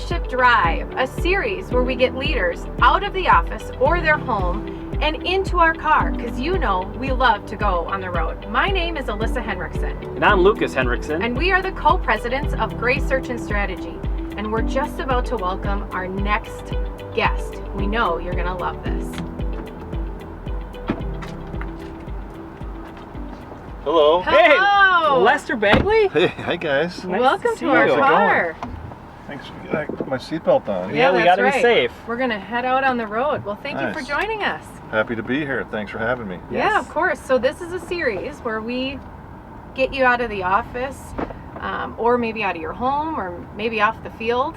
Leadership Drive, a series where we get leaders out of the office or their home and into our car, because you know we love to go on the road. My name is Alissa Henriksen. And I'm Lucas Henriksen. And we are the co-presidents of Gray Search and Strategy. And we're just about to welcome our next guest. We know you're going to love this. Hello. Hello. Hey, Lester Bagley? Hey, hi guys. Nice Welcome to see to our you. car. Thanks for getting my seatbelt on. Yeah, we that's gotta right. be safe. We're going to head out on the road. Well, thank you Nice. for joining us. Happy to be here. Thanks for having me. Yeah, of course. So this is a series where we get you out of the office, or maybe out of your home, or maybe off the field,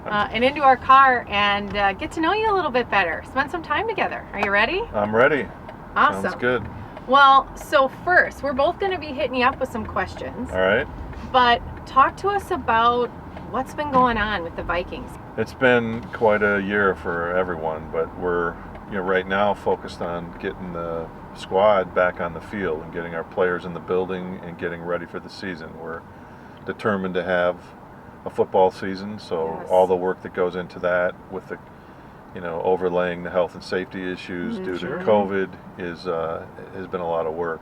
and into our car and get to know you a little bit better. Spend some time together. Are you ready? I'm ready. Awesome. Sounds good. Well, so first, we're both going to be hitting you up with some questions. All right. But talk to us about what's been going on with the Vikings. It's been quite a year for everyone, but we're right now focused on getting the squad back on the field and getting our players in the building and getting ready for the season. We're determined to have a football season, so Yes. all the work that goes into that with the overlaying the health and safety issues due Sure. to COVID has been a lot of work.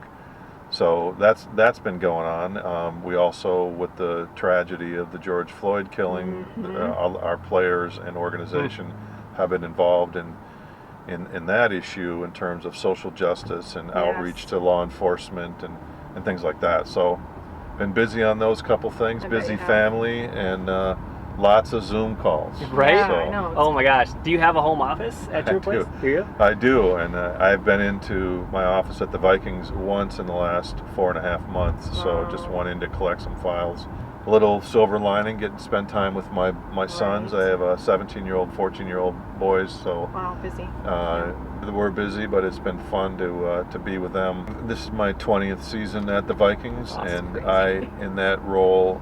So that's been going on. We also, with the tragedy of the George Floyd killing, all our players and organization have been involved in that issue in terms of social justice and outreach to law enforcement and things like that. So been busy on those couple things, I bet busy you have. family, and lots of Zoom calls. Right? Yeah, So, I know. Oh my gosh. Do you have a home office at I your place? do. Do you? I do, and I've been into my office at the Vikings once in the last 4.5 months, so just Wow. went in to collect some files. A little silver lining, getting to spend time with my sons. Right. I have a 17-year-old, 14-year-old boys, so Wow, busy. we're busy, but it's been fun to be with them. This is my 20th season at the Vikings, Awesome. and Crazy. I, in that role,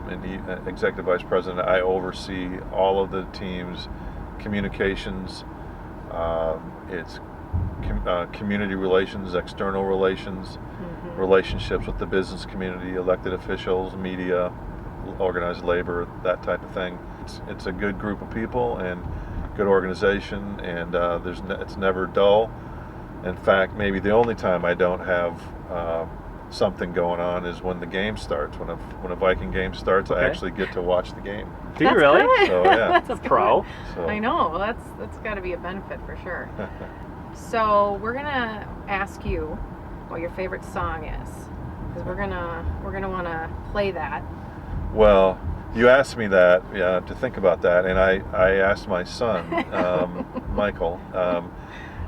in the executive vice president, I oversee all of the team's communications. It's community relations, external relations, relationships with the business community, elected officials, media, organized labor, that type of thing. It's a good group of people and good organization, and it's never dull. In fact, maybe the only time I don't have something going on is when the game starts. When a Viking game starts, I actually get to watch the game. Do you That's really? good. So yeah. That's a pro. So I know. Well, that's got to be a benefit for sure. So we're gonna ask you what your favorite song is, because we're gonna want to play that. Well, you asked me that, to think about that, and I asked my son, Michael,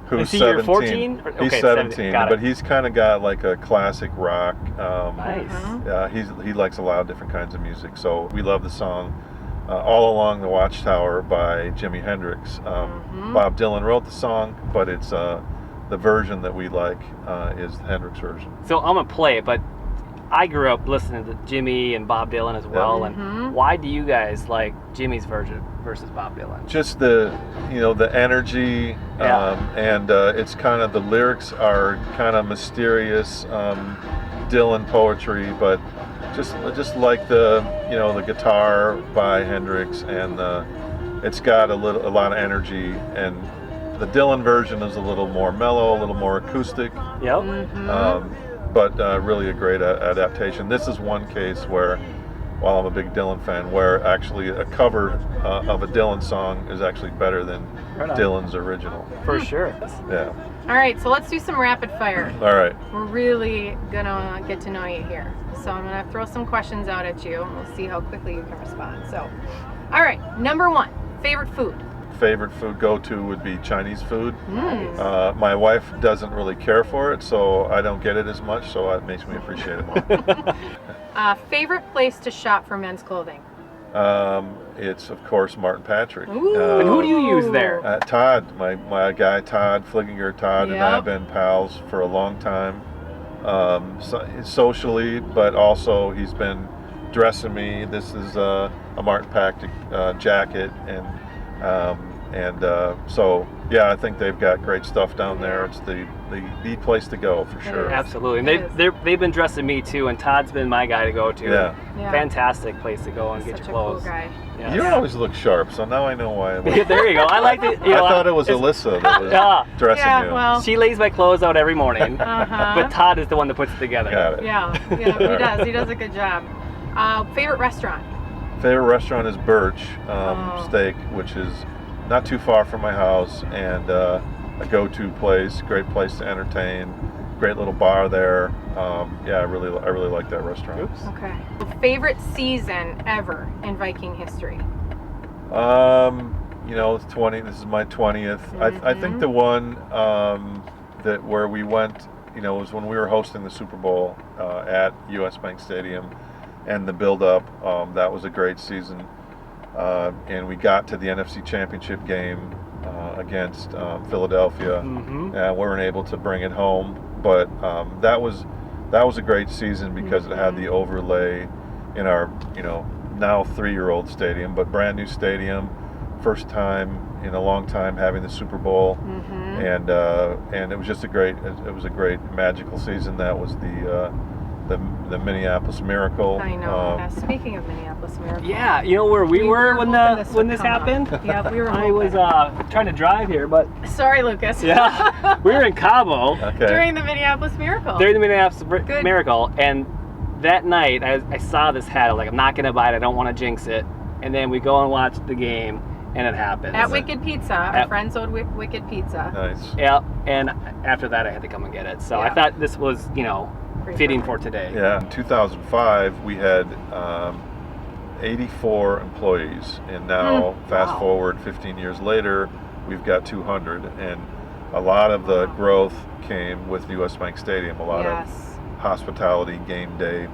who's Is he 17. your 14? He's Okay, 17, got it. but he's kind of got like a classic rock. Nice. He likes a lot of different kinds of music, so we love the song "All Along the Watchtower" by Jimi Hendrix. Bob Dylan wrote the song, but it's the version that we like is the Hendrix version. So I'm gonna play it, but I grew up listening to Jimmy and Bob Dylan as well. And why do you guys like Jimmy's version versus Bob Dylan? Just the energy, and it's kind of, the lyrics are kind of mysterious Dylan poetry, but just like the guitar by Hendrix, and it's got a lot of energy, and the Dylan version is a little more mellow, a little more acoustic. Yep. But really a great adaptation. This is one case where, while I'm a big Dylan fan, where actually a cover of a Dylan song is actually better than Right on. Dylan's original. For sure. Yeah. All right, so let's do some rapid fire. All right. We're really gonna get to know you here. So I'm gonna throw some questions out at you, and we'll see how quickly you can respond. So, all right, number one, favorite food. Favorite food go-to would be Chinese food. Mm. My wife doesn't really care for it, so I don't get it as much, so it makes me appreciate it more. Favorite place to shop for men's clothing. It's, of course, Martin Patrick. Ooh. And who do you use there? Todd, my guy Todd, Fliginger Todd, and I Yep. have been pals for a long time, socially, but also he's been dressing me. This is a Martin Patrick jacket, and so yeah, I think they've got great stuff down there. It's the the place to go for sure. is. Absolutely. And It they've been dressing me too, and Todd's been my guy to go to. Yeah. Yeah. Fantastic place to go and He's get such your a cool clothes. guy. Yes. You always look sharp, so now I know why. There you go. I like it. I thought it was Alissa that was Yeah. dressing Yeah, you. well, She lays my clothes out every morning, uh-huh. but Todd is the one that puts it together. Got it. Yeah, he does. He does a good job. Favorite restaurant? Favorite restaurant is Birch Oh. Steak, which is not too far from my house, and a go-to place. Great place to entertain. Great little bar there. I really like that restaurant. Oops. Okay. Favorite season ever in Viking history? It's 20. This is my 20th. I think the one that where we went, was when we were hosting the Super Bowl at US Bank Stadium, and the build-up. That was a great season, and we got to the NFC Championship game against Philadelphia, and we weren't able to bring it home. But that was a great season because it had the overlay in our now 3-year-old stadium, but brand new stadium, first time in a long time having the Super Bowl, and it was just a great magical season. That was the Minneapolis Miracle. I know. Speaking of Minneapolis Miracle. Yeah, you know where we were when hoping this would come happened? up. Yeah, we were I was trying to drive here, but Sorry, Lucas. yeah, we were in Cabo Okay. During the Minneapolis Miracle. during the Minneapolis Good. Miracle, and that night I saw this hat. I was like, I'm not gonna buy it. I don't want to jinx it. And then we go and watch the game, and it happens. At Wicked Pizza. Our friends owed Wicked Pizza. Nice. Yeah, and after that I had to come and get it. So I Yeah. thought this was, Pretty fitting perfect. for today. Yeah. In 2005, we had 84 employees, and now fast Wow. forward 15 years later, we've got 200, and a lot of the growth came with US Bank Stadium. A lot of Yes. hospitality, game day,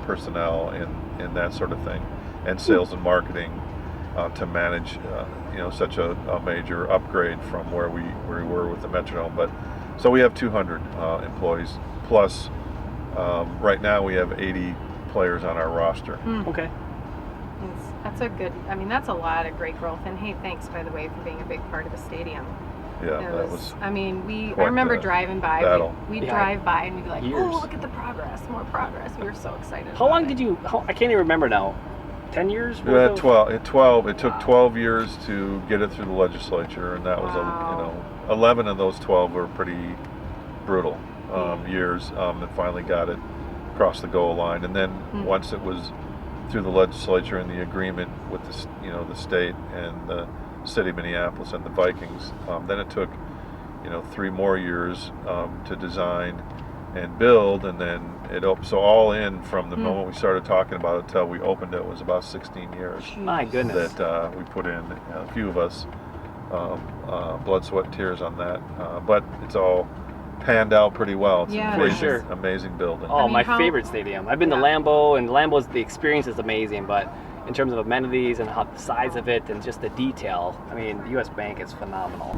personnel, and that sort of thing, and sales and marketing to manage, such a major upgrade from where we were with the Metrodome. But so we have 200 employees plus. Right now we have 80 players on our roster. Okay. That's a lot of great growth. And hey, thanks, by the way, for being a big part of the stadium. Yeah, It that was. I quite remember the driving by. battle. We'd Yeah. drive by and we'd be like, Years. oh, look at the progress, more progress. We were so excited. How long did you? I can't even remember now. 10 years? We had 12. It took 12 years to get it through the legislature, and that was Wow. 11 of those 12 were pretty brutal years that finally got it across the goal line. And then once it was through the legislature and the agreement with the state and the city of Minneapolis and the Vikings, then it took 3 more years to design and build, and then so all in from the moment we started talking about it till we opened it was about 16 years My goodness. that we put in, a few of us, blood, sweat, and tears on that, but it's all panned out pretty well. It's Yeah, an it amazing, is. amazing building. Oh, mean, my how- favorite stadium. I've been to Yeah. Lambeau, and Lambeau's the experience is amazing, but in terms of amenities and the size of it and just the detail, I mean, US Bank is phenomenal.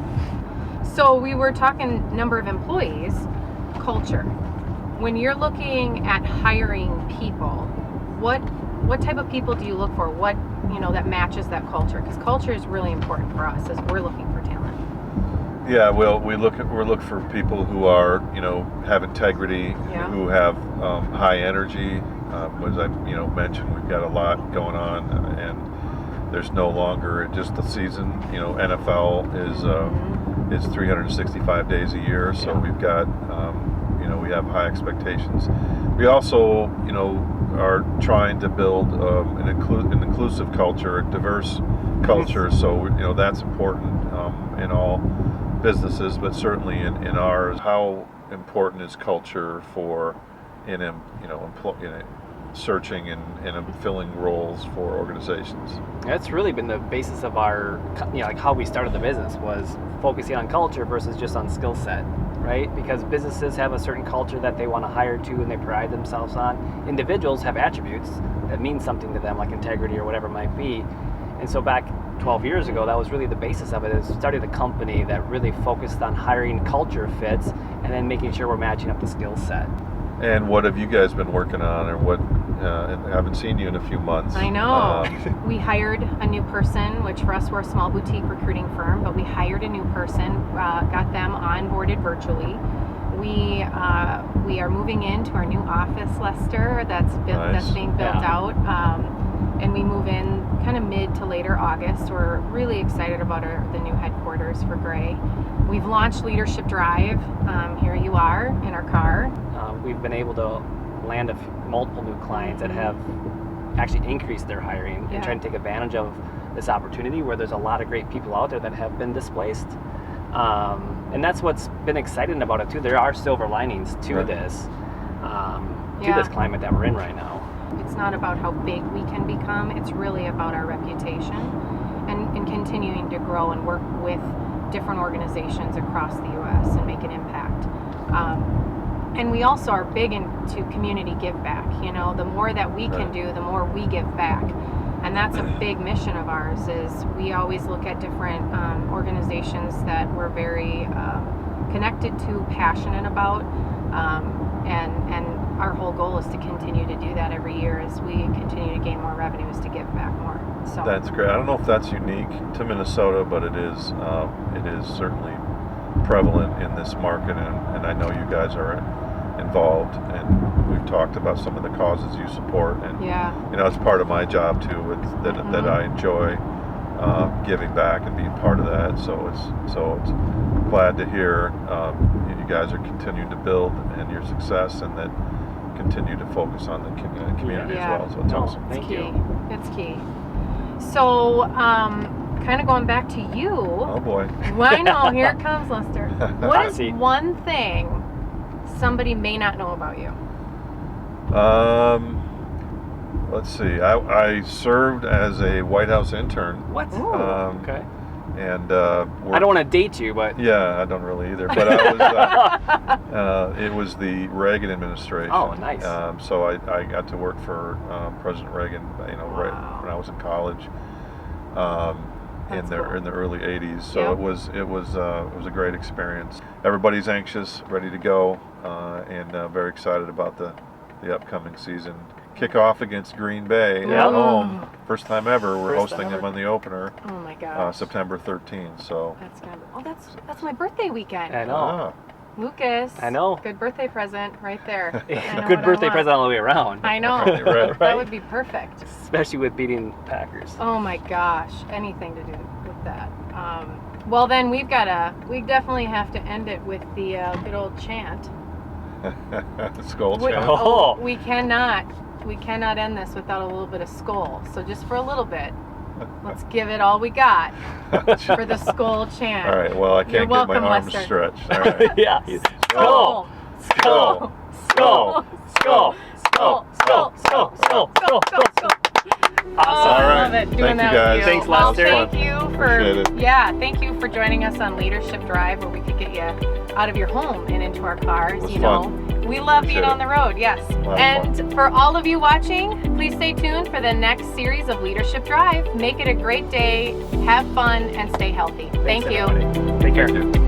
So we were talking number of employees, culture. When you're looking at hiring people, what type of people do you look for? What that matches that culture? Because culture is really important for us as we're looking for talent. Yeah, well, we look for people who are, have integrity, Yeah. who have high energy. As I mentioned, we've got a lot going on, and there's no longer just the season. NFL is 365 days a year, so we've got we have high expectations. We also are trying to build an inclusive culture, a diverse culture. So that's important in all businesses, but certainly in ours. How important is culture for searching and filling roles for organizations? That's really been the basis of our, like how we started the business was focusing on culture versus just on skill set, right? Because businesses have a certain culture that they want to hire to and they pride themselves on. Individuals have attributes that mean something to them, like integrity or whatever it might be. And so back 12 years ago, that was really the basis of it, is starting a company that really focused on hiring culture fits and then making sure we're matching up the skill set. And what have you guys been working on, or what and I haven't seen you in a few months. I know. We hired a new person, which for us, we're a small boutique recruiting firm, but we hired a new person, got them onboarded virtually. We are moving into our new office, Lester, that's being built out. And we move in kind of mid to later August. We're really excited about the new headquarters for Gray. We've launched Leadership Drive. Here you are in our car. We've been able to land multiple new clients that have actually increased their hiring and trying to take advantage of this opportunity where there's a lot of great people out there that have been displaced. And that's what's been exciting about it too. There are silver linings to this climate that we're in right now. It's not about how big we can become. It's really about our reputation and continuing to grow and work with different organizations across the U.S. and make an impact. And we also are big into community give back. You know, the more that we can do, the more we give back. And that's a big mission of ours. Is we always look at different organizations that we're very connected to, passionate about, and our whole goal is to continue to do that every year as we continue to gain more revenues to give back more. So that's great. I don't know if that's unique to Minnesota, but it is certainly prevalent in this market, and I know you guys are involved, and we've talked about some of the causes you support, and you know, it's part of my job too. That I enjoy giving back and being part of that. So it's glad to hear you guys are continuing to build and your success, and that continue to focus on the community as well. So it's awesome. Thank you. It's key. So kind of going back to you. Oh boy. I know. Here it comes, Lester. What is one thing somebody may not know about you? Let's see. I served as a White House intern. What? Okay. And I don't want to date you, but I don't really either. But I was. It was the Reagan administration. Oh, nice. So I got to work for President Reagan. You know, right when I was in college. In the early '80s. So it was a great experience. Everybody's anxious, ready to go, and very excited about the upcoming season. Kickoff against Green Bay at home. First time ever. We're hosting them on the opener. Oh my gosh. September 13th. So that's my birthday weekend. I know. Lucas. I know. Good birthday present right there. Good birthday present all the way around. I know. Right. That would be perfect. Especially with beating Packers. Oh my gosh. Anything to do with that. Well then we definitely have to end it with the good old chant. Skull chant. Oh. We cannot end this without a little bit of skull. So just for a little bit, let's give it all we got for the skull chant. All right. Well, I can't get my arms Lester. stretched. All right. Yeah. Skull. Skull. Skull. Skull. Skull. Skull. Skull. Skull. Skull. Skull. Awesome. All right. I love it. Doing Thank that you guys. with you. Thanks, Lester. Well, thank you Appreciate it. thank you for joining us on Leadership Drive, where we could get you out of your home and into our cars. It was you fun. know, we love being on the road. Yes. And for all of you watching, please stay tuned for the next series of Leadership Drive. Make it a great day. Have fun and stay healthy. Thank you. Everybody. Take care. Thank you.